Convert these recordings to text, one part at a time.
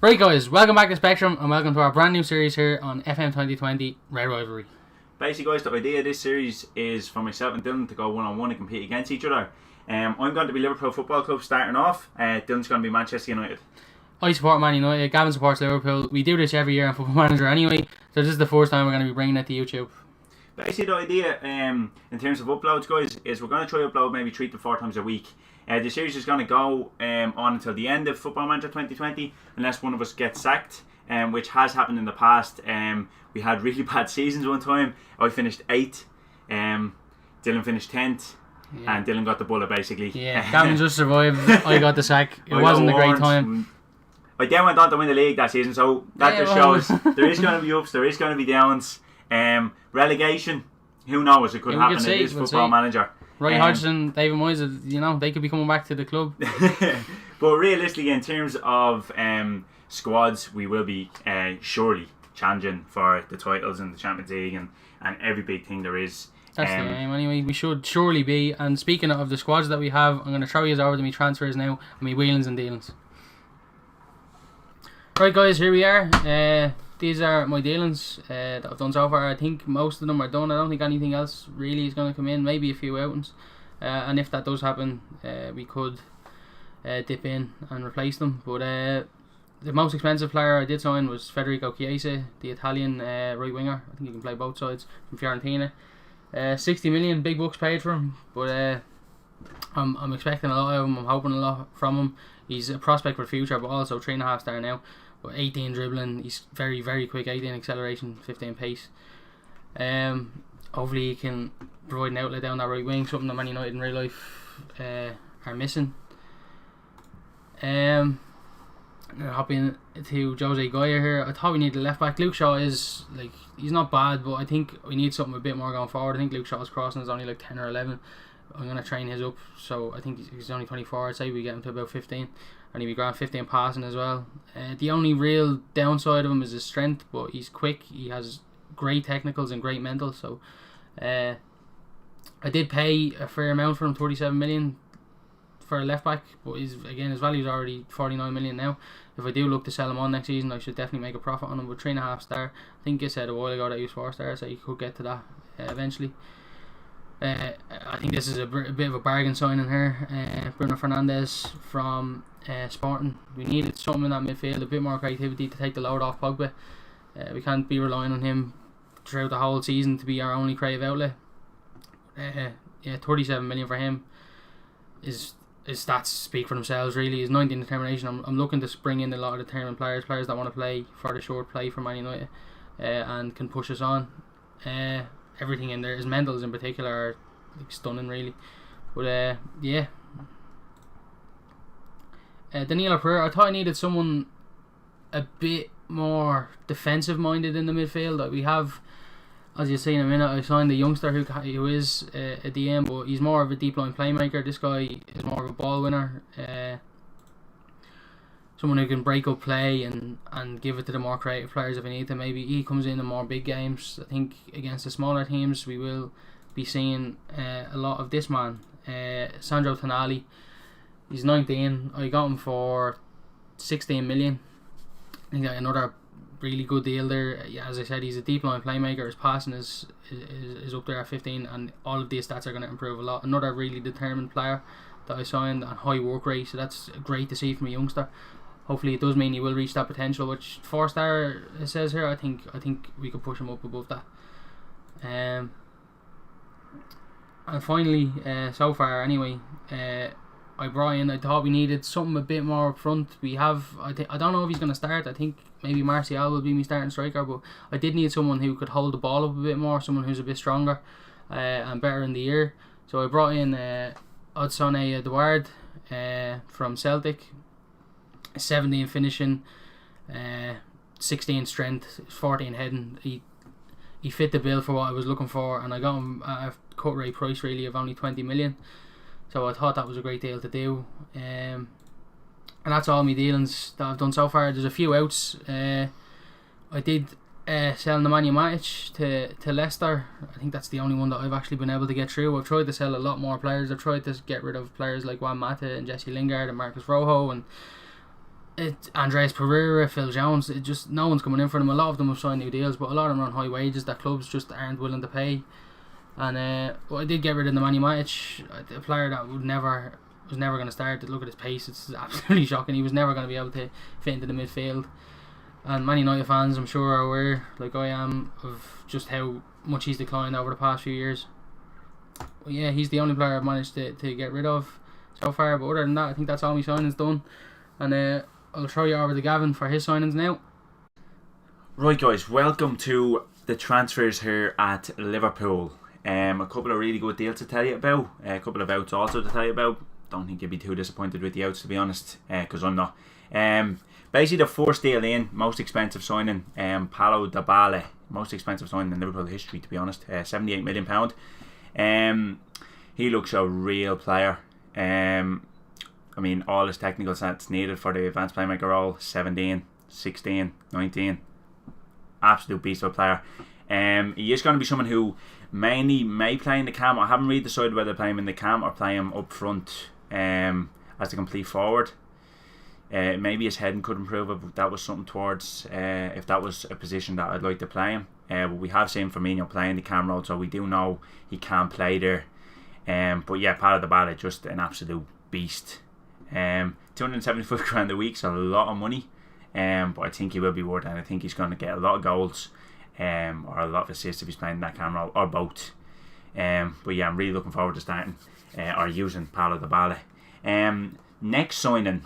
Right guys, welcome back to Spectrum and welcome to our brand new series here on FM2020 Red Rivalry. Basically guys, the idea of this series is for myself and Dylan to go one-on-one and compete against each other. I'm going to be Liverpool Football Club starting off. Dylan's going to be Manchester United. I support Man United, Gavin supports Liverpool. We do this every year on Football Manager anyway, so this is the first time we're going to be bringing it to YouTube. Basically the idea in terms of uploads guys is we're going to try to upload maybe 3 to 4 times a week. The series is going to go on until the end of Football Manager 2020 unless one of us gets sacked, which has happened in the past. We had really bad seasons one time. I finished 8th, Dylan finished 10th, and Dylan got the bullet basically. Yeah, Gavin just survived. I got the sack. It wasn't a great time. I then went on to win the league that season, so that just shows there is going to be ups, there is going to be downs. Relegation, who knows, it could happen in this Football Manager. Roy Hodgson, David Moyes, they could be coming back to the club. But realistically, in terms of squads, we will be surely challenging for the titles in the Champions League and every big thing there is. That's the aim anyway, we should surely be. And speaking of the squads that we have, I'm going to throw you over to me transfers now and me wheelings and dealings. Right guys, here we are. These are my dealings that I've done so far. I think most of them are done. I don't think anything else really is going to come in. Maybe a few outings. And if that does happen, we could dip in and replace them. But the most expensive player I did sign was Federico Chiesa, the Italian right winger. I think he can play both sides, from Fiorentina. 60 million, big bucks paid for him. But I'm expecting a lot of him. I'm hoping a lot from him. He's a prospect for the future, but also 3.5 star now. 18 dribbling, he's very, very quick, 18 acceleration, 15 pace. Hopefully he can provide an outlet down that right wing, something that Man United in real life are missing. Hopping to Jose Goya here, I thought we needed a left back. Luke Shaw is, he's not bad, but I think we need something a bit more going forward. I think Luke Shaw's crossing is only 10 or 11. I'm going to train his up, so I think he's only 24. I'd say we get him to about 15, and he'll be grand 15 passing as well. The only real downside of him is his strength, but he's quick, he has great technicals and great mental, so I did pay a fair amount for him, 37 million for a left back, but his value is already 49 million now. If I do look to sell him on next season, I should definitely make a profit on him. But 3.5 star, I think I said a while ago that he was 4 stars, so you could get to that eventually. I think this is a bit of a bargain signing here. Bruno Fernandes from Sporting. We needed something in that midfield, a bit more creativity to take the load off Pogba. We can't be relying on him throughout the whole season to be our only creative outlet. 37 million for him. His stats speak for themselves really. His 19 determination. I'm looking to bring in a lot of determined players that want to play for the short play for Man United and can push us on. Everything in there, his mentals in particular are stunning really. But Danilo Pereira, I thought I needed someone a bit more defensive minded in the midfield. We have, as you'll see in a minute, I signed a youngster who is a DM, but he's more of a deep line playmaker. This guy is more of a ball winner. Someone who can break up play and give it to the more creative players if we need to. Maybe he comes in more big games. I think against the smaller teams we will be seeing a lot of this man, Sandro Tonali. He's 19. I got him for 16 million. I think another really good deal there. As I said, he's a deep line playmaker. His passing is up there at 15, and all of these stats are going to improve a lot. Another really determined player that I signed, and high work rate, so that's great to see from a youngster. Hopefully it does mean he will reach that potential, which 4 star it says here. I think we could push him up above that. And finally, so far anyway, I thought we needed something a bit more up front. We have, I don't know if he's going to start. I think maybe Martial will be my starting striker, but I did need someone who could hold the ball up a bit more, someone who's a bit stronger and better in the air. So I brought in Odsonne Edouard from Celtic. 17 finishing, 16 strength, 14 heading. He fit the bill for what I was looking for, and I got him at a cut rate price really of only 20 million. So I thought that was a great deal to do. And that's all my dealings that I've done so far. There's a few outs. I did sell Nemanja Matic to Leicester. I think that's the only one that I've actually been able to get through. I've tried to sell a lot more players. I've tried to get rid of players like Juan Mata and Jesse Lingard and Marcus Rojo, and Andres Pereira, Phil Jones, no one's coming in for them. A lot of them have signed new deals, but a lot of them are on high wages that clubs just aren't willing to pay. And I did get rid of Nemanja Matic, a player that was never going to start. Look at his pace, it's absolutely shocking. He was never going to be able to fit into the midfield. And Man United fans, I'm sure, are aware, like I am, of just how much he's declined over the past few years. But yeah, he's the only player I've managed to get rid of so far. But other than that, I think that's all my signings done. And I'll throw you over to Gavin for his signings now. Right guys, welcome to the transfers here at Liverpool. A couple of really good deals to tell you about, a couple of outs also to tell you about. Don't think you'd be too disappointed with the outs, to be honest, because I'm not. Basically the first deal in, most expensive signing, Paulo Dybala, most expensive signing in Liverpool history, to be honest, £78 million. He looks a real player. I mean, all his technical stats needed for the advanced playmaker role, 17, 16, 19. Absolute beast of a player. He is going to be someone who mainly may play in the cam. I haven't really decided whether to play him in the cam or play him up front as the complete forward. Maybe his heading could improve, but that was something towards if that was a position that I'd like to play him. But we have seen Firmino playing the cam role, so we do know he can play there. But yeah, Paulo Dybala, just an absolute beast. 275 grand a week's a lot of money, but I think he will be worth it, and I think he's going to get a lot of goals or a lot of assists if he's playing that cam role, or both. But yeah, I'm really looking forward to starting or using Paulo Dybala. Next signing,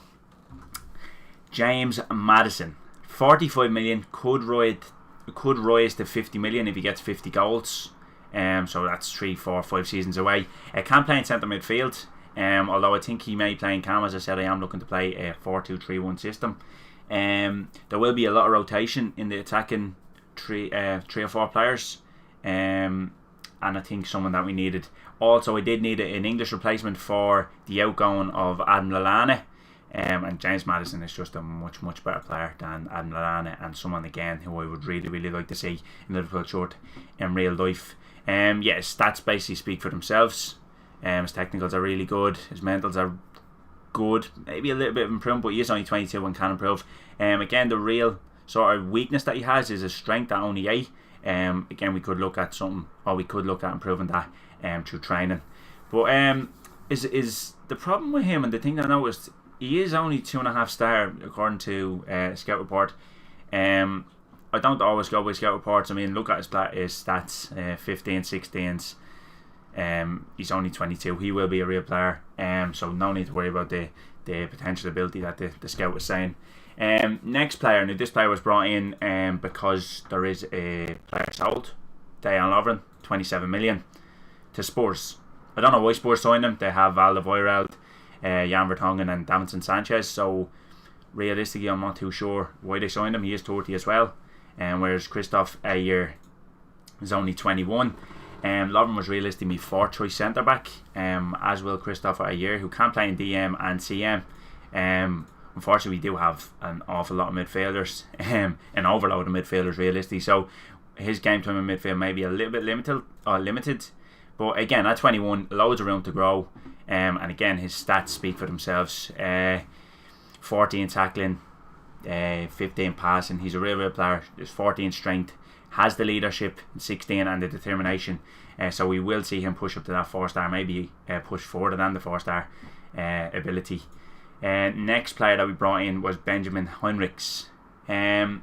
James Maddison, 45 million, could rise to 50 million if he gets 50 goals. So that's 3, 4, 5 seasons away. Can play in centre midfield. Although I think he may play in cam. As I said, I am looking to play a 4-2-3-1 system. There will be a lot of rotation in the attacking three or four players, and I think someone that we needed. Also, I did need an English replacement for the outgoing of Adam Lallana, and James Maddison is just a much better player than Adam Lallana, and someone again who I would really like to see in Liverpool shirt in real life. Yeah, his stats basically speak for themselves. His technicals are really good, his mentals are good, maybe a little bit of improvement, but he is only 22 and can improve. Again, the real sort of weakness that he has is his strength at only 8. Again, we could look at something, or we could look at improving that through training. But is the problem with him, and the thing that I noticed, he is only 2.5 star according to Scout Report. I don't always go by Scout Reports. I mean, look at his stats, 15, 16s. He's only 22. He will be a real player. So no need to worry about the potential ability that the scout was saying. Next player. Now this player was brought in because there is a player sold, Dejan Lovren, 27 million to Spurs. I don't know why Spurs signed him. They have Alderweireld, Jan Vertonghen and Davinson Sanchez. So realistically, I'm not too sure why they signed him. He is 30 as well. Whereas Christoph Ayer is only 21. Lovren was realistically my 4th choice centre back, as will Christopher Ayer, who can play in DM and CM. Unfortunately, we do have an awful lot of midfielders, an overload of midfielders realistically. So his game time in midfield may be a little bit limited. But again, at 21, loads of room to grow. And again, his stats speak for themselves. 14 tackling, 15 passing. He's a real player. There's 14 strength. Has the leadership, 16, and the determination. So we will see him push up to that 4-star, maybe push further than the 4-star ability. Next player that we brought in was Benjamin Henrichs. Again,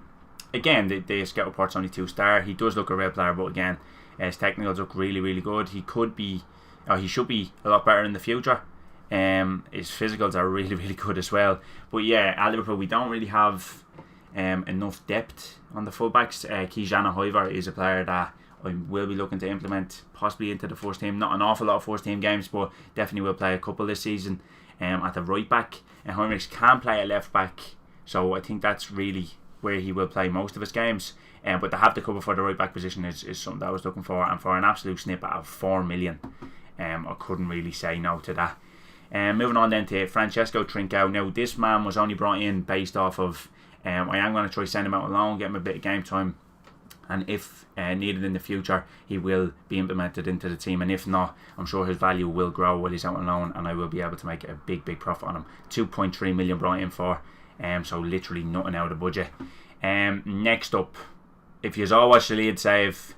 the scout report's only 2-star. He does look a real player, but again, his technicals look really good. He should be a lot better in the future. His physicals are really good as well. But yeah, at Liverpool we don't really have enough depth on the fullbacks. Kijana Hoiver is a player that I will be looking to implement possibly into the first team. Not an awful lot of first team games, but definitely will play a couple this season at the right back. And Henrichs can play a left back, so I think that's really where he will play most of his games. But to have the cover for the right back position is something that I was looking for, and for an absolute snippet of 4 million, I couldn't really say no to that. Moving on then to Francesco Trincao. Now this man was only brought in based off of I am going to try send him out alone, get him a bit of game time, and if needed in the future he will be implemented into the team, and if not, I'm sure his value will grow while he's out on loan, and I will be able to make a big profit on him. 2.3 million brought in for. So literally nothing out of the budget. Next up, if you all watch the lead save,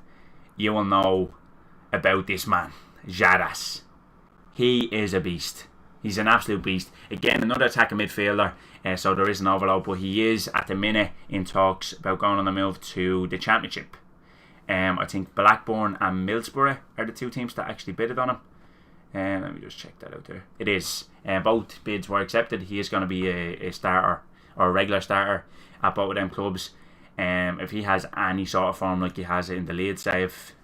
you will know about this man, Jadas. He is a beast. He's an absolute beast. Again, another attacking midfielder, so there is an overload, but he is at the minute in talks about going on the move to the Championship. I think Blackburn and Middlesbrough are the two teams that actually bidded on him. Let me just check that out there. It is. Both bids were accepted. He is going to be a starter, or a regular starter, at both of them clubs. If he has any sort of form like he has in the lead save,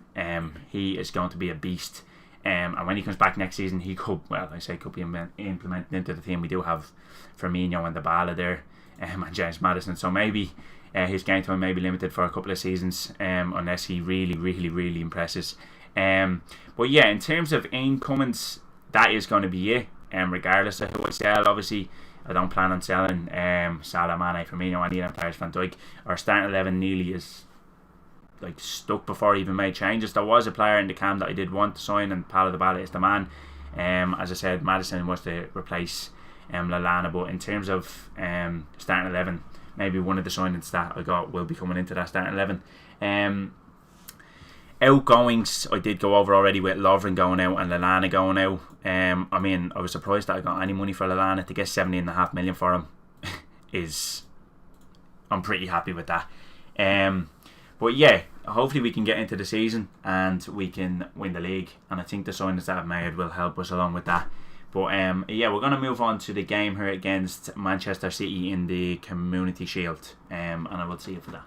he is going to be a beast. And when he comes back next season, he could, could be implemented into the team. We do have Firmino and Dybala there, and James Maddison. So maybe his game time may be limited for a couple of seasons, unless he really impresses. But yeah, in terms of incomings, that is going to be it. Regardless of who I sell, obviously, I don't plan on selling Salah, Mane, Firmino, any of them players, Van Dijk. Our starting 11 nearly is stuck before I even made changes. There was a player in the camp that I did want to sign, and Paulo Dybala is the man. As I said, Maddison was to replace Lallana, but in terms of starting 11, maybe one of the signings that I got will be coming into that starting 11. Outgoings, I did go over already with Lovren going out and Lallana going out. I was surprised that I got any money for Lallana. To get 70.5 million for him I'm pretty happy with that. But yeah, hopefully we can get into the season and we can win the league, and I think the signings that I've made will help us along with that. But we're going to move on to the game here against Manchester City in the Community Shield, and I will see you for that.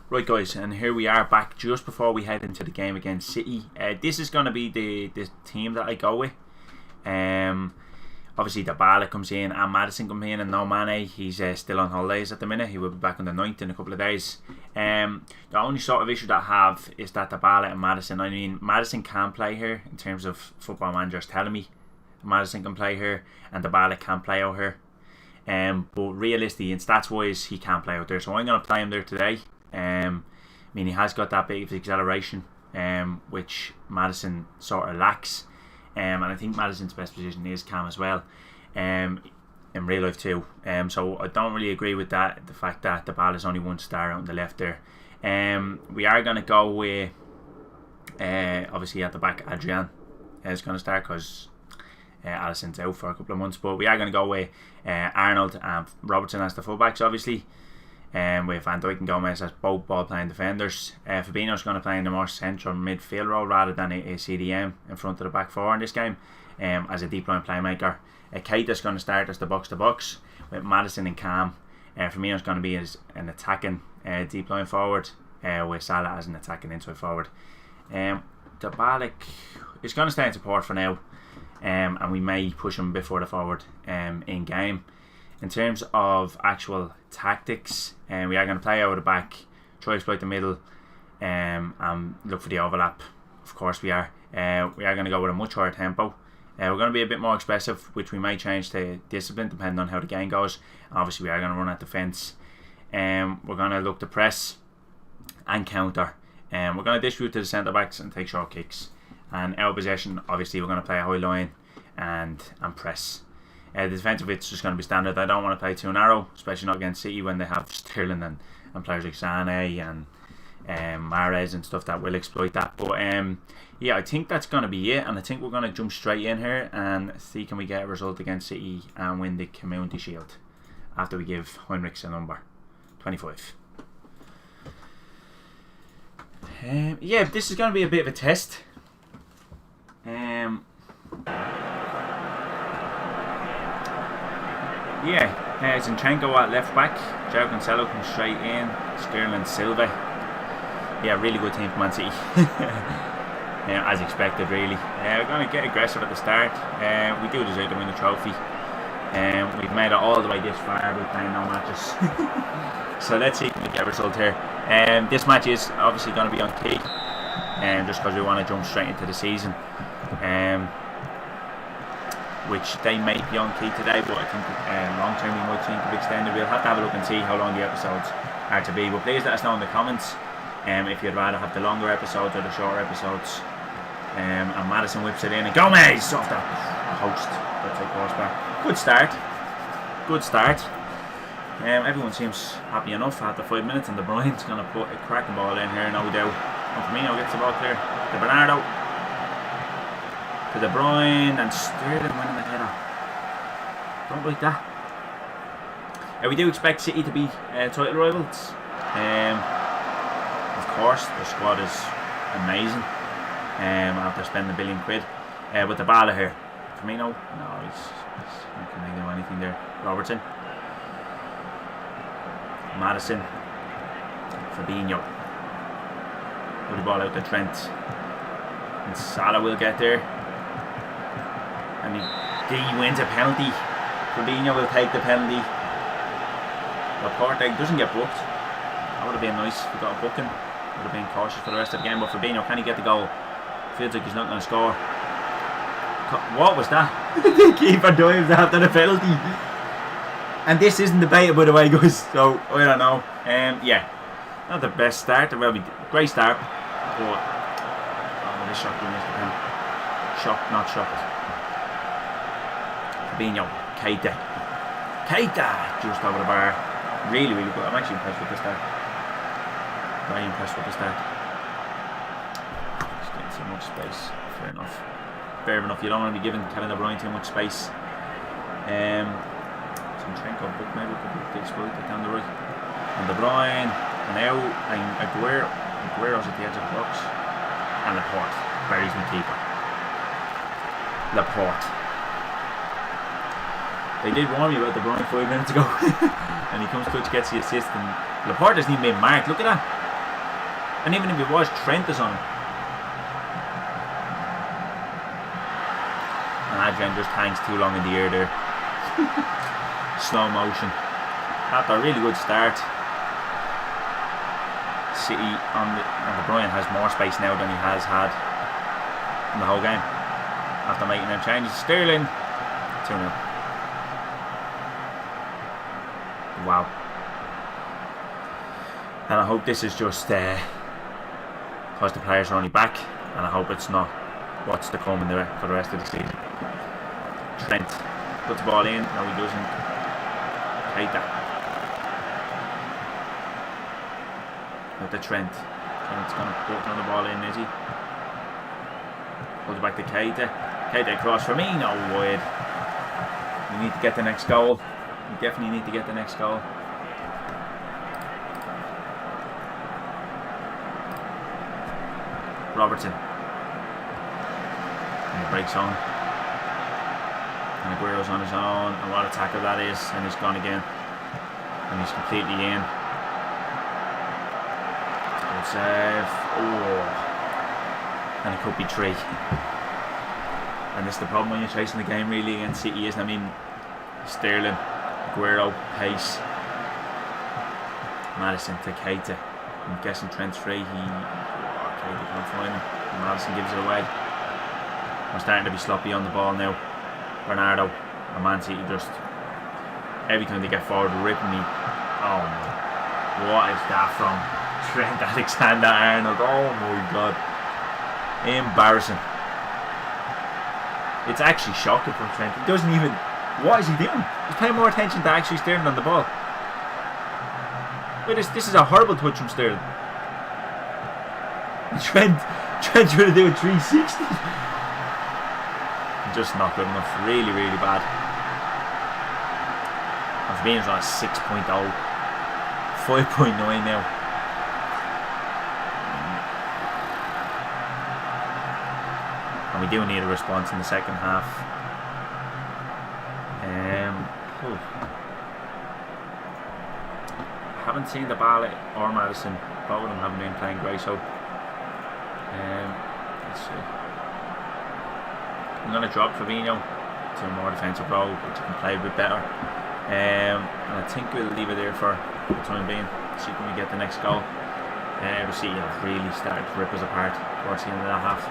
Right guys, and here we are back just before we head into the game against City. This is going to be the team that I go with. Obviously Dybala comes in and Maddison comes in, and no Mane, he's still on holidays at the minute. He will be back on the 9th in a couple of days. The only sort of issue that I have is that Dybala and Maddison, Maddison can play here in terms of Football Manager's telling me Maddison can play here and Dybala can play out here. But realistically, in stats wise, he can't play out there, so I'm going to play him there today. He has got that bit of acceleration, which Maddison sort of lacks, and I think Maddison's best position is Cam as well, in real life too. So I don't really agree with that. The fact that the ball is only one star out on the left there. We are going to go with obviously at the back Adrian is going to start because Alisson's out for a couple of months, but we are going to go with Arnold and Robertson as the fullbacks, obviously. With Van Dijk and Gomez as both ball playing defenders. Fabinho's going to play in the more central midfield role rather than a CDM in front of the back four in this game, as a deep line playmaker. Keita's going to start as the box to box with Maddison and Cam. Firmino's going to be as an attacking deep line forward, with Salah as an attacking inside forward. Dybala is going to stay in support for now, and we may push him before the forward in game. In terms of actual tactics, we are going to play out of the back, try to exploit the middle, and look for the overlap. Of course we are. We are going to go with a much higher tempo. We're going to be a bit more expressive, which we may change to discipline depending on how the game goes. Obviously we are going to run at defence. We're going to look to press and counter. We're going to distribute to the centre backs and take short kicks. And out of possession, obviously we're going to play a high line and press. The defensive bit's just going to be standard. I don't want to play too narrow, especially not against City when they have Sterling and players like Sane and Mahrez and stuff that will exploit that. But I think that's going to be it, and I think we're going to jump straight in here and see can we get a result against City and win the Community Shield after we give Heinrichs a number 25. This is going to be a bit of a test. Zinchenko at left back, João Cancelo comes straight in, Sterling, Silva. Really good team for Man City. As expected, really. We're going to get aggressive at the start. We do deserve to win the trophy. We've made it all the way this far by playing no matches. So let's see if we get a result here. This match is obviously going to be on key, just because we want to jump straight into the season. Which they may be on key today, but I think long term we might think of extended. We'll have to have a look and see how long the episodes are to be. But please let us know in the comments if you'd rather have the longer episodes or the shorter episodes. And Maddison whips it in, and Gomez off that post. That's a crossbar. Good start. good start. Everyone seems happy enough after 5 minutes, and De Bruyne's going to put a cracking ball in here, no doubt. And Firmino gets the ball clear to Bernardo, to De Bruyne, and Sterling winning the header. Don't like that. We do expect City to be title rivals. Of course, the squad is amazing. After spending £1 billion. With the ball here, Firmino, no, he's not going to do anything there. Robertson, Maddison, Fabinho. Put the ball out to Trent, and Salah will get there, and he wins a penalty. Fabinho will take the penalty. Laporte doesn't get booked. That would have been nice if we got a booking. Would have been cautious for the rest of the game. But Fabinho, can he get the goal? Feels like he's not going to score. What was that? The keeper dives after the penalty. And this isn't debated, by the way, guys. So I don't know. Yeah, not the best start. Well, great start, but this shot we missed the pen. Shocked, not shocked. Fabinho, Keita, just over the bar. Really, really good. I'm actually impressed with the start. Very impressed with the start. Just getting so much space. Fair enough. Fair enough. You don't want to be giving Kevin De Bruyne too much space. Some Trenko book maybe could be exploited down the right. And De Bruyne, and now Aguero's at the edge of the box. And Laporte buries my keeper. Laporte. They did warn me about De Bruyne 5 minutes ago. And he comes touch, gets the assist, and Laporte hasn't even been marked. Look at that. And even if he was, Trent is on him. And Adrian just hangs too long in the air there. Slow motion. After a really good start, City and De Bruyne has more space now than he has had in the whole game. After making them changes, Sterling 2-0. Wow. And I hope this is just because the players are only back, and I hope it's not what's to come for the rest of the season. Trent puts the ball in. No, he doesn't. Keita. With the Trent. Trent's going to put the ball in, is he? Pulls it back to Keita. Keita across for me. No, wide. We need to get the next goal. We definitely need to get the next goal. Robertson. And the breaks on. And Aguero's on his own. And what a tackle that is. And he's gone again. And he's completely in. Good save. Oh. And it could be 3. And this is the problem when you're chasing the game really against City, isn't it? I mean, Sterling, Aguero, pace. Maddison to Keita. I'm guessing Trent's free. Keita can't find him. And Maddison gives it away. We're starting to be sloppy on the ball now. Bernardo and Man City just every time they get forward ripping me. Oh my, what is that from Trent Alexander-Arnold? Oh my god, embarrassing. It's actually shocking from Trent. He doesn't even, what is he doing? He's paying more attention to actually Sterling on the ball. Wait, this is a horrible touch from Sterling. Trent trying to do a 360. Just not good enough. Really, really bad. And Fabinho's on a 6.0. 5.9 now. And we do need a response in the second half. I haven't seen the Bale or Maddison. Both of them haven't been playing great, so let's see. I'm going to drop Fabinho to a more defensive role, which he can play a bit better. And I think we'll leave it there for the time being. See when we get the next goal. We'll see it really started to rip us apart towards the end of that half.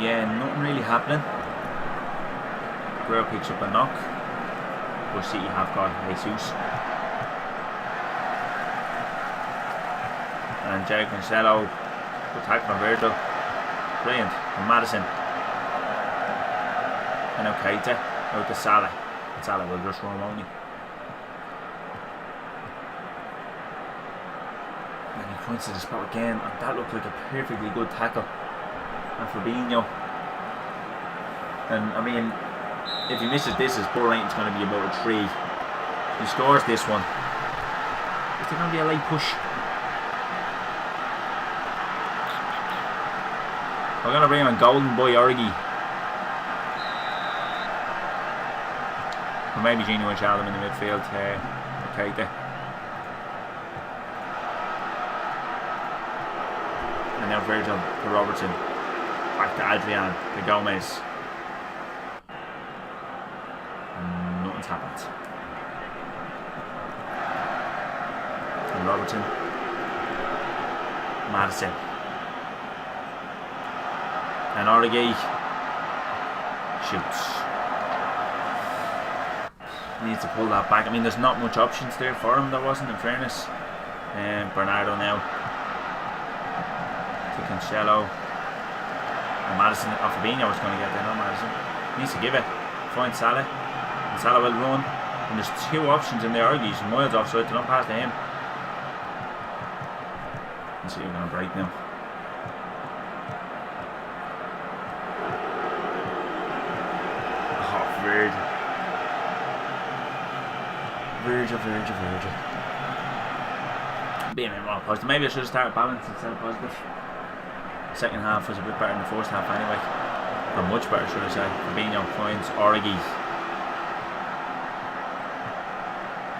Yeah, nothing really happening. Guerrero picks up a knock. But City have got Jesus. And Jared Cancelo Good tackle from Virgil. Brilliant. From Madison. And now Keita. Out to Salah. Salah will just run, won't he? And he points to the spot again. And that looked like a perfectly good tackle. And Fabinho. And I mean, if he misses this, his poor rating's going to be about a 3. He scores this one. Is there going to be a late push? We're going to bring on Golden Boy Origi. Or maybe Gino and Shalom in the midfield. Okay, there. And now Virgil to Robertson. Back to Adrian to Gomez. And nothing's happened. And Robertson. Madison. And Origi shoots. Needs to pull that back. I mean, there's not much options there for him. There wasn't, in fairness. Bernardo now to Cancelo. And Madison. Fabinho was going to get there. No, Madison needs to give it. Find Salah. And Salah will run. And there's 2 options in there. Origi's miles offside to not pass to him. Let's see, we're going to break now. Virgil. Being a bit more positive. Maybe I should have started balanced instead of positive. Second half was a bit better than the first half anyway. Or much better, should I say. Fabinho finds Origi.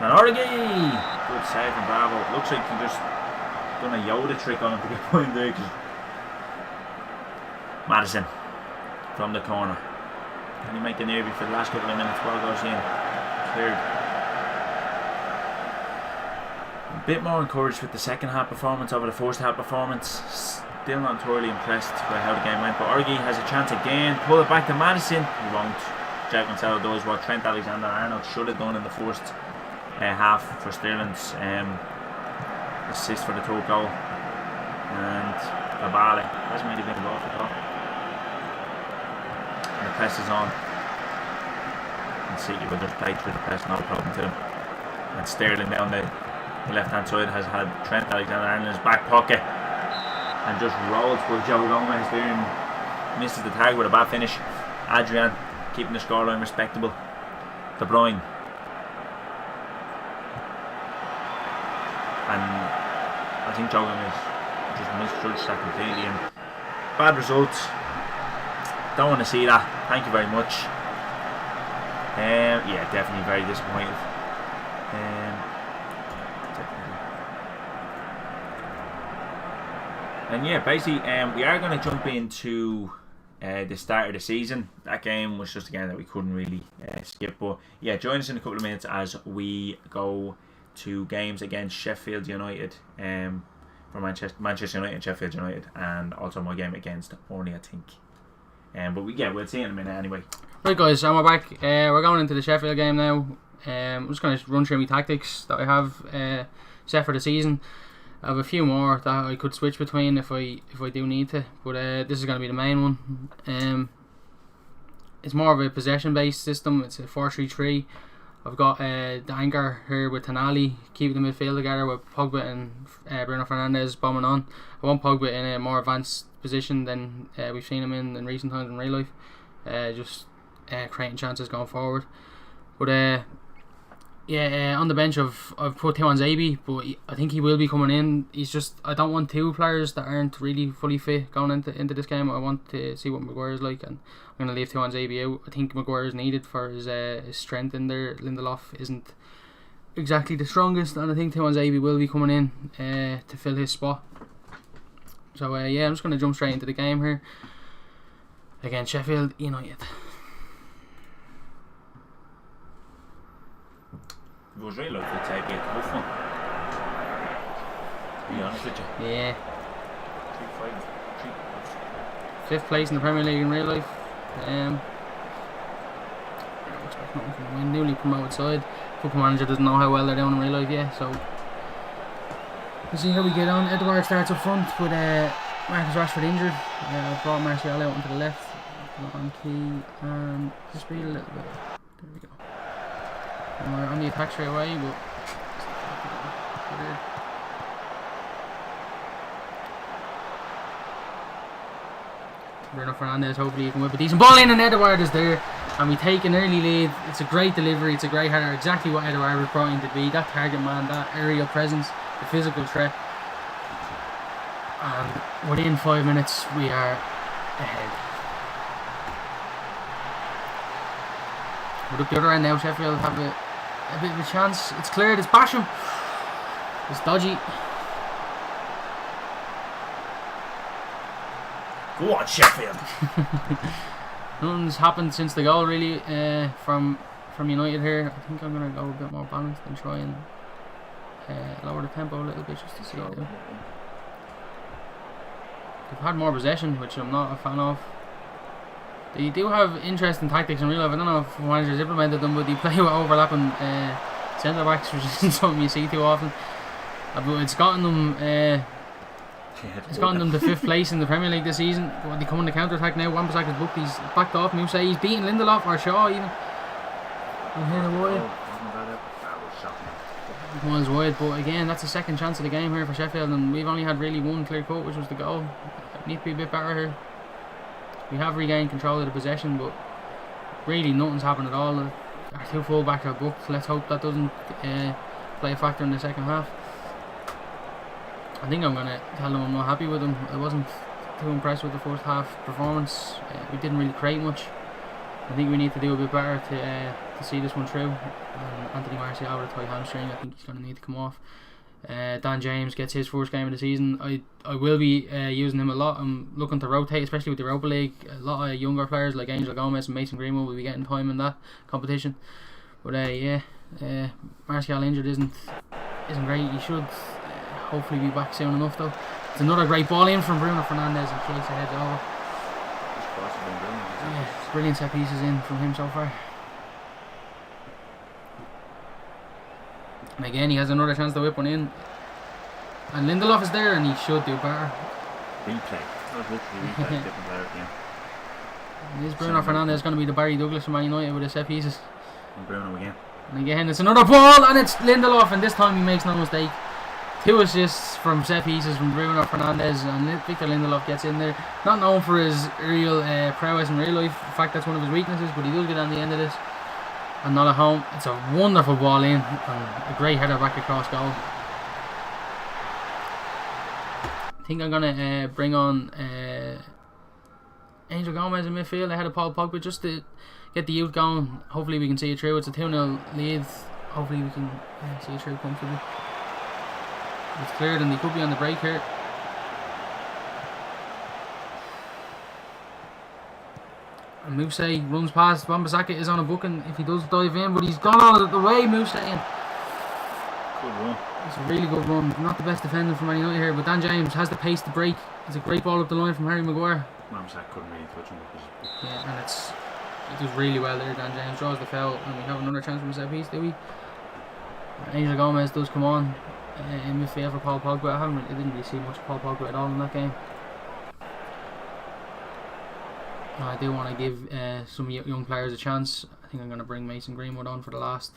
And Origi! Good save from Bravo. Looks like he just done a Yoda trick on him to get point there. Madison from the corner. Can he make the nervy for the last couple of minutes? Ball goes in. Cleared. A bit more encouraged with the second half performance over the first half performance. Still not entirely impressed by how the game went, but Origi has a chance again. Pull it back to Madison. He won't. Jack Cancelo does what Trent Alexander-Arnold should have done in the first half for Sterling's assist for the third goal. And Abale hasn't really been involved at all. And the press is on. And City will just play through the press, no problem to them. And Sterling down the left hand side has had Trent Alexander-Arnold in his back pocket and just rolls for Joe Gomez there and misses the target with a bad finish. Adrian keeping the scoreline respectable. De Bruyne. And I think Joe Gomez just misjudged that completely, and bad results. Don't want to see that. Thank you very much. Yeah, definitely very disappointed. And yeah, basically, we are going to jump into the start of the season. That game was just a game that we couldn't really skip. But yeah, join us in a couple of minutes as we go to games against Sheffield United, for Manchester United and Sheffield United, and also my game against Burnley, I think. But we'll see in a minute anyway. Right, guys, so we're back. We're going into the Sheffield game now. I'm just going to run through my tactics that I have set for the season. I have a few more that I could switch between if I do need to, but this is going to be the main one. It's more of a possession based system. It's a 4-3-3. I've got the anchor here with Tonali, keeping the midfield together with Pogba and Bruno Fernandes bombing on. I want Pogba in a more advanced position than we've seen him in recent times in real life, just creating chances going forward. But on the bench I've put Tuanzebe, but I think he will be coming in. I don't want 2 players that aren't really fully fit going into this game. I want to see what Maguire's like, and I'm going to leave Tuanzebe out. I think Maguire is needed for his strength in there. Lindelof isn't exactly the strongest, and I think Tuanzebe will be coming in to fill his spot. So I'm just going to jump straight into the game here against Sheffield United. It was really likely to be a tough one, to be honest with you. Yeah. 5th place in the Premier League in real life. I don't expect nothing from the win. Newly promoted side. Football Manager doesn't know how well they're doing in real life yet, so we'll see how we get on. Edouard starts up front with Marcus Rashford injured. I brought Martial out onto the left. On key and just speed a little bit. There we go. And we're on the attack straight away, but Bruno Fernandes, hopefully he can whip a decent ball in, and Edouard is there. And we take an early lead. It's a great delivery, it's a great header, exactly what Edouard was brought in to be. That target man, that aerial presence, the physical threat. And within 5 minutes we are ahead. But up the other end now, Sheffield have a bit of a chance. It's cleared, it's Basham. It's dodgy. Go on, Sheffield. Nothing's happened since the goal really from United here. I think I'm going to go a bit more balanced and try and lower the tempo a little bit just to see it. They've had more possession, which I'm not a fan of. They do have interesting tactics in real life. I don't know if managers implemented them, but they play with overlapping centre backs, which isn't something you see too often. But it's gotten them. It's gotten them to 5th place in the Premier League this season. They come on the counter attack now. Wan-Bissaka's booked. He's backed off. Moussa, he's beaten Lindelof or Shaw even. And hit a wide. One's wide, but again, that's the second chance of the game here for Sheffield, and we've only had really one clear cut, which was the goal. We need to be a bit better here. We have regained control of the possession, but really nothing's happened at all. Our two full backs are booked. Let's hope that doesn't play a factor in the second half. I think I'm going to tell them I'm not happy with them. I wasn't too impressed with the first half performance. We didn't really create much. I think we need to do a bit better to see this one through. Anthony Martial with a tight hamstring. I think he's going to need to come off. Dan James gets his first game of the season. I will be using him a lot. I'm looking to rotate, especially with the Europa League. A lot of younger players like Angel Gomez and Mason Greenwood will be getting time in that competition. But Martial injured isn't great. He should hopefully be back soon enough though. It's another great ball in from Bruno Fernandes and Chase ahead over. Yeah, brilliant set pieces in from him so far. And again, he has another chance to whip one in. And Lindelof is there, and he should do better. Replay. That was literally replay. Different player again. Is Bruno Fernandes going to be the Barry Douglas from Man United with his set pieces? And Bruno again. And again, it's another ball, and it's Lindelof, and this time he makes no mistake. 2 assists from set pieces from Bruno Fernandes, and Victor Lindelof gets in there. Not known for his real prowess in real life. In fact, that's one of his weaknesses, but he does get on the end of this. And not at home. It's a wonderful ball in, and a great header back across goal. I think I'm going to bring on Angel Gomez in midfield ahead of Paul Pogba just to get the youth going. Hopefully we can see it through. It's a 2-0 lead. Hopefully we can see it through comfortably. It's cleared and they could be on the break here. And Moussa runs past. Wan-Bissaka is on a booking if he does dive in, but he's gone all of the way, Moussa. Good run. It's a really good run. Not the best defender from Man United here, but Dan James has the pace to break. It's a great ball up the line from Harry Maguire. Wan-Bissaka couldn't really touch him. Yeah, and he does really well there. Dan James draws the foul, and we have another chance from a set piece, do we? Angel Gomez does come on in midfield for Paul Pogba. I didn't really see much of Paul Pogba at all in that game. I do want to give some young players a chance. I think I'm going to bring Mason Greenwood on for the last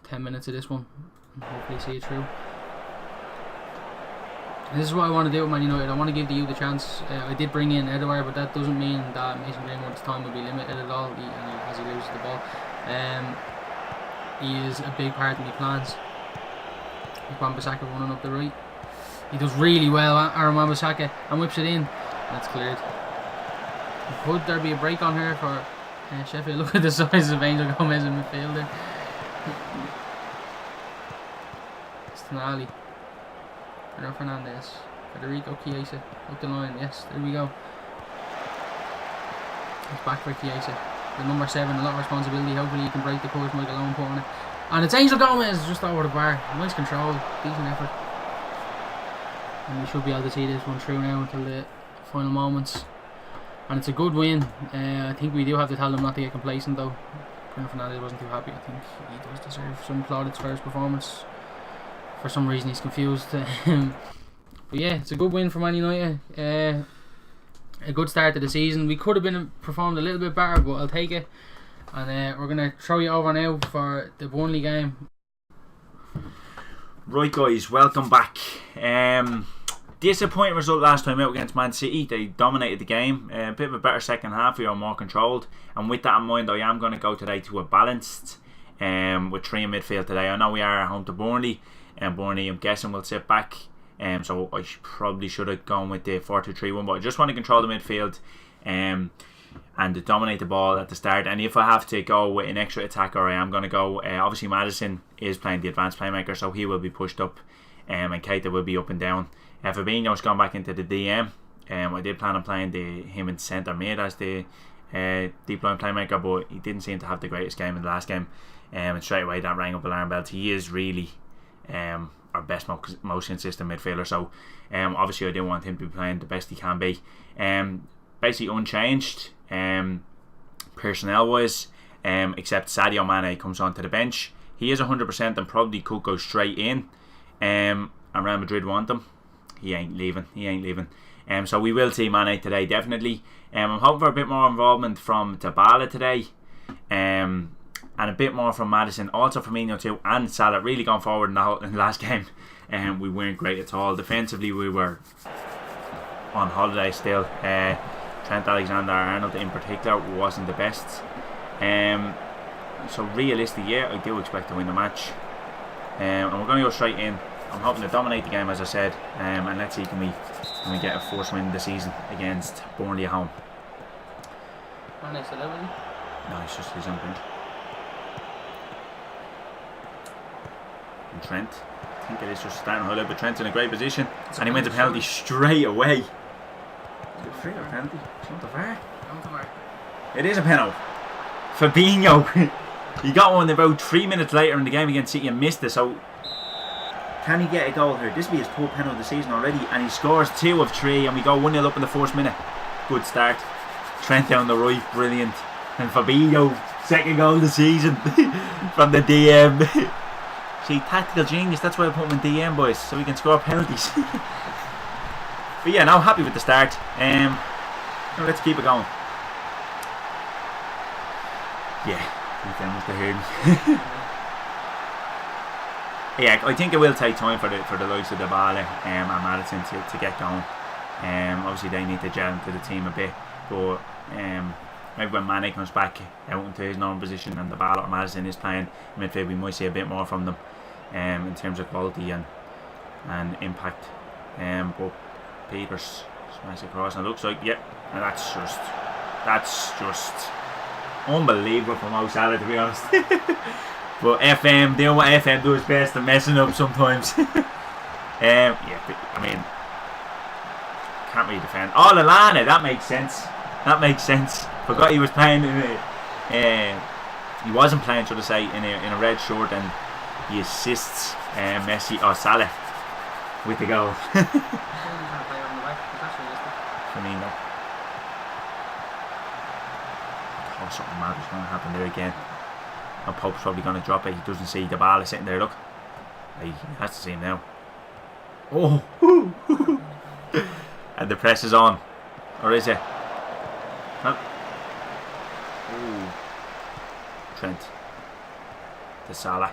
10 minutes of this one and hopefully see it through. And this is what I want to do with Man United. I want to give the youth a chance. I did bring in Edouard, but that doesn't mean that Mason Greenwood's time will be limited at all as he loses the ball. He is a big part of my plans. Wan-Bissaka running up the right. He does really well, Aaron Wan-Bissaka, and whips it in. That's cleared. Could there be a break on here for Sheffield? Look at the size of Angel Gomez in midfield there. Tonali. Bruno Fernandes. Federico Chiesa. Up the line. Yes, there we go. It's back for Chiesa. The number 7, a lot of responsibility. Hopefully he can break the course Michael Owen put on it. And it's Angel Gomez just over the bar. Nice control. Decent effort. And we should be able to see this one through now until the final moments. And it's a good win. I think we do have to tell them not to get complacent though. Bruno Fernandes wasn't too happy. I think he does deserve some plaudits for his performance. For some reason he's confused. But But yeah, it's a good win for Man United. A good start to the season. We could have been performed a little bit better, but I'll take it. And we're going to throw you over now for the Burnley game. Right, guys, welcome back. Disappointing result last time out against Man City. They dominated the game. A bit of a better second half. We are more controlled. And with that in mind, I am going to go today to a balanced with 3 in midfield today. I know we are at home to Burnley, and Burnley, I'm guessing, will sit back. So I probably should have gone with the 4-2-3-1, but I just want to control the midfield and to dominate the ball at the start. And if I have to go with an extra attacker, I am going to go. Obviously, Maddison is playing the advanced playmaker, so he will be pushed up, and Keita will be up and down. Fabinho's gone back into the DM. I did plan on playing him in centre mid as the deep line playmaker, but he didn't seem to have the greatest game in the last game. And straight away that rang up alarm bells. He is really our best, most consistent midfielder. So obviously I didn't want him to be playing the best he can be. Basically unchanged personnel wise, except Sadio Mane comes onto the bench. He is 100% and probably could go straight in. And Real Madrid want him. He ain't leaving. So we will see Mane today, definitely. I'm hoping for a bit more involvement from Dybala today. And a bit more from Maddison, also Firmino too, and Salah. Really gone forward in the last game. We weren't great at all. Defensively, we were on holiday still. Trent Alexander-Arnold in particular wasn't the best. So realistically, yeah, I do expect to win the match. And we're going to go straight in. I'm hoping to dominate the game, as I said. And let's see, can we get a first win this season against Burnley at home. No, it's just his own bench. And Trent, I think it is just starting to hold up, but Trent's in a great position, and he wins a penalty straight away. Is it free or penalty? It's not the VAR. It is a penalty. Fabinho, he got one about 3 minutes later in the game against City and missed it. So can he get a goal here? This will be his 4th penalty of the season already, and he scores 2 of 3, and we go 1-0 up in the 1st minute. Good start. Trent down the right, brilliant. And Fabinho, 2nd goal of the season from the DM. See, tactical genius, that's why I put him in DM, boys, so we can score penalties. But yeah, now happy with the start. Now let's keep it going. Yeah, he must have heard me. Yeah, I think it will take time for the likes of Dybala and Maddison to get going. Obviously they need to gel into the team a bit, but maybe when Mane comes back out into his normal position and Dybala or Maddison is playing midfield, we might see a bit more from them in terms of quality and impact. But Peters smashes across and it looks like, yeah, and that's just unbelievable from Mo Salah, to be honest. But FM doing what FM does best and messing up sometimes. Yeah, I mean, can't really defend. Oh, Lallana, that makes sense. Forgot he was playing he wasn't playing, should I say, in a red shirt, and he assists Salah with the goal. Firmino. Oh, something mad is going to happen there again. And Pope's probably going to drop it. He doesn't see the ball sitting there, look. He has to see him now. Oh! And the press is on. Or is it? No. Ooh. Trent. To Salah.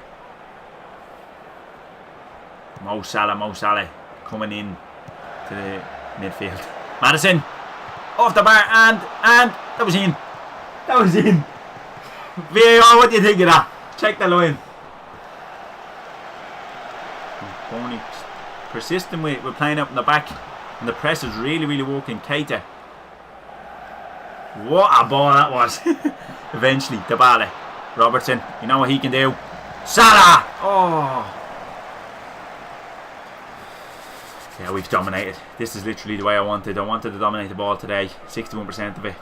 Mo Salah coming in to the midfield. Maddison! Off the bar, and that was in. VAR, what do you think of that? Check the line. Only persistent with playing up in the back, and the press is really working. Keita. What a ball that was. Eventually, Dybala. Robertson, you know what he can do. Salah! Oh! Yeah, we've dominated. This is literally the way I wanted. I wanted to dominate the ball today. 61% of it.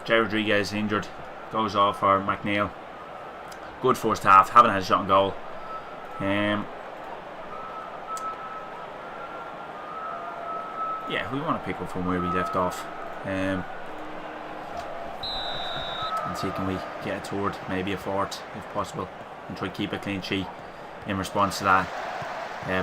Jay Rodriguez injured. Goes off for McNeil. Good first half. Haven't had a shot on goal. Yeah, we want to pick up from where we left off. And see, can we get a third, maybe a fourth if possible, and try to keep a clean sheet in response to that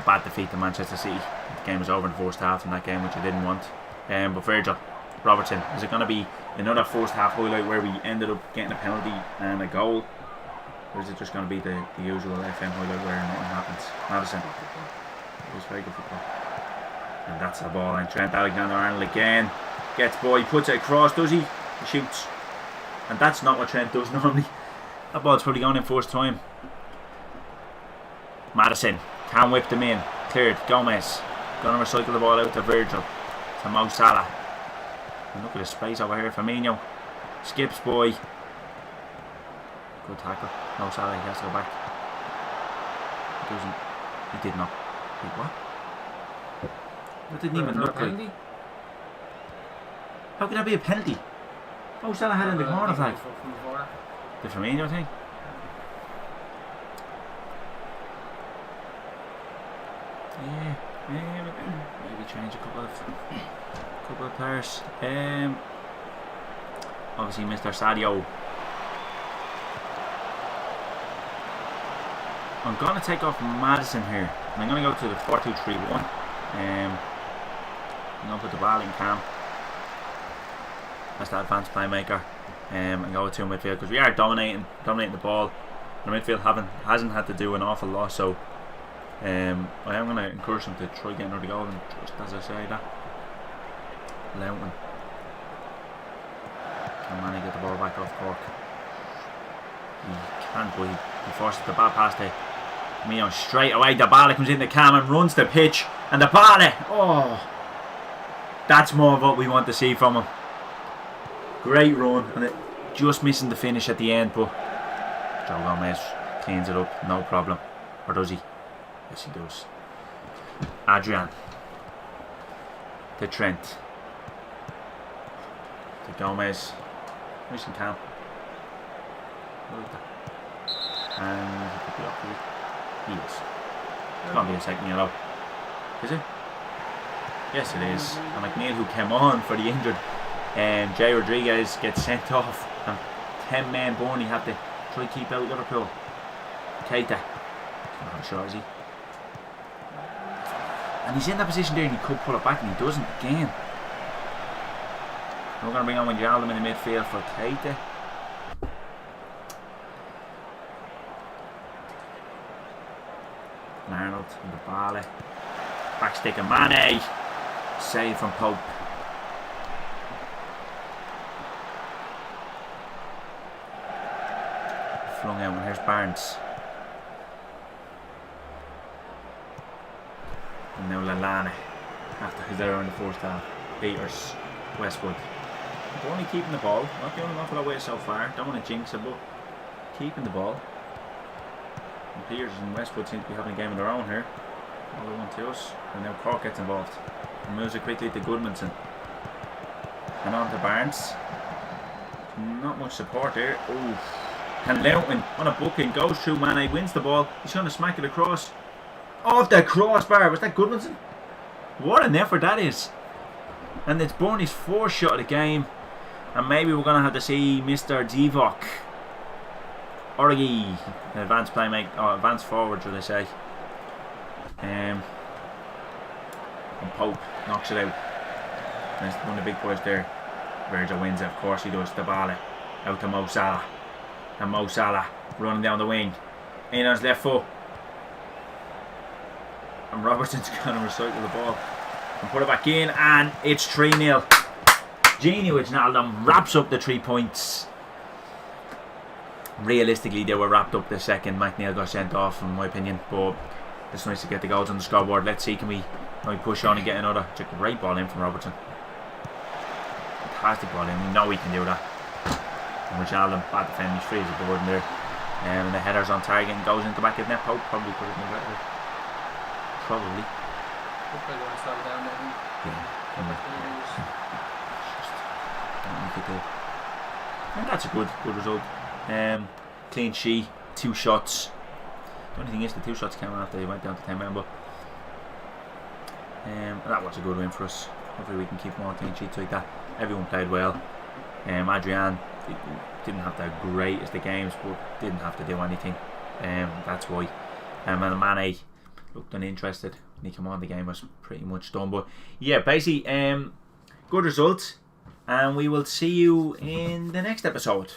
bad defeat to Manchester City. game was over in the first half in that game, which I didn't want. But Virgil, Robertson, is it going to be another first half highlight where we ended up getting a penalty and a goal? Or is it just going to be the usual FM highlight where nothing happens? Madison. It was very good football. And that's the ball. And Trent Alexander-Arnold again. Gets boy, puts it across, does he? He shoots. And that's not what Trent does normally. That ball's probably going in first time. Madison can whip them in. Cleared. Gomez. Gonna recycle the ball out to Virgil. To Mo Salah. And look at the space over here. Firmino. Skips boy. Good tackle. Mo Salah, he has to go back. He doesn't. He did not. Wait, what? That didn't even look like. How could that be a penalty? Mo Salah had it in the corner flag. The Firmino thing? Yeah, maybe change a couple of players. Obviously Mr. Sadio. I'm gonna take off Madison here, and I'm gonna go to the 4-2-3-1. I'm gonna put the ball in Cam. That's the advanced playmaker. And go with two midfield because we are dominating the ball. The midfield hasn't had to do an awful lot, so I am going to encourage them to try getting another goal, and just as I say that, Loughton can manage to get the ball back off Cork. He can't, but he forces the ball past it. Mio straight away. The ball comes in the Cam and runs the pitch, and the ball. Oh, that's more of what we want to see from him. Great run, and it just missing the finish at the end, but Joe Gomez cleans it up, no problem. Or does he? Yes, he does. Adrian. To Trent. To Gomez. Missing Cam. And he could be up here. He is. It's going to be a second yellow. Is it? Yes, it is. And McNeil, who came on for the injured, Jay Rodriguez gets sent off, and 10 men Burnley have to try to keep out Liverpool. Keita, not sure, is he? And he's in that position there, and he could pull it back, and he doesn't again. We're going to bring on Wijnaldum in the midfield for Keita. And Arnold and the ball. Back stick of Mane. Save from Pope. Flung out, and here's Barnes. And now Lallana, after his error in the first half. Peters, Westwood. They're only keeping the ball, not doing an awful lot way so far. Don't want to jinx it, but keeping the ball. And Peters and Westwood seem to be having a game of their own here. All they want to us. And now Cork gets involved. And moves it quickly to Goodmanson. And on to Barnes. Not much support there. Ooh. And Loughton on a booking goes through Mane, wins the ball. He's going to smack it across. Off the crossbar. Was that Goodmanson? What an effort that is. And it's Burnley's fourth shot of the game. And maybe we're going to have to see Mr. Divock Origi, an advanced playmaker, or advanced forward, should I say. And Pope knocks it out. And it's one of the big boys there. Virgil wins it, of course he does. The ball out to Mo Salah. And Mo Salah running down the wing. In on his left foot. And Robertson's going to recycle the ball and put it back in, and it's 3-0. Gini Wijnaldum wraps up the 3 points. Realistically, they were wrapped up the second McNeil got sent off, in my opinion, but it's nice to get the goals on the scoreboard. Let's see, can we push on and get another? It's a great ball in from Robertson. Fantastic ball in. We know he can do that. And Wijnaldum, bad defending, he's free as a board in there. And the header's on target and goes into the back of net. Pope probably put it in the better. Probably. And that's a good result. Clean sheet, 2 shots. The only thing is the 2 shots came after they went down to 10 men, but that was a good win for us. Hopefully we can keep more clean sheets like that. Everyone played well. Adrian didn't have the greatest of games, but didn't have to do anything. That's why. And Mane looked uninterested. when he came on, the game was pretty much done. But yeah, basically, good results, and we will see you in the next episode.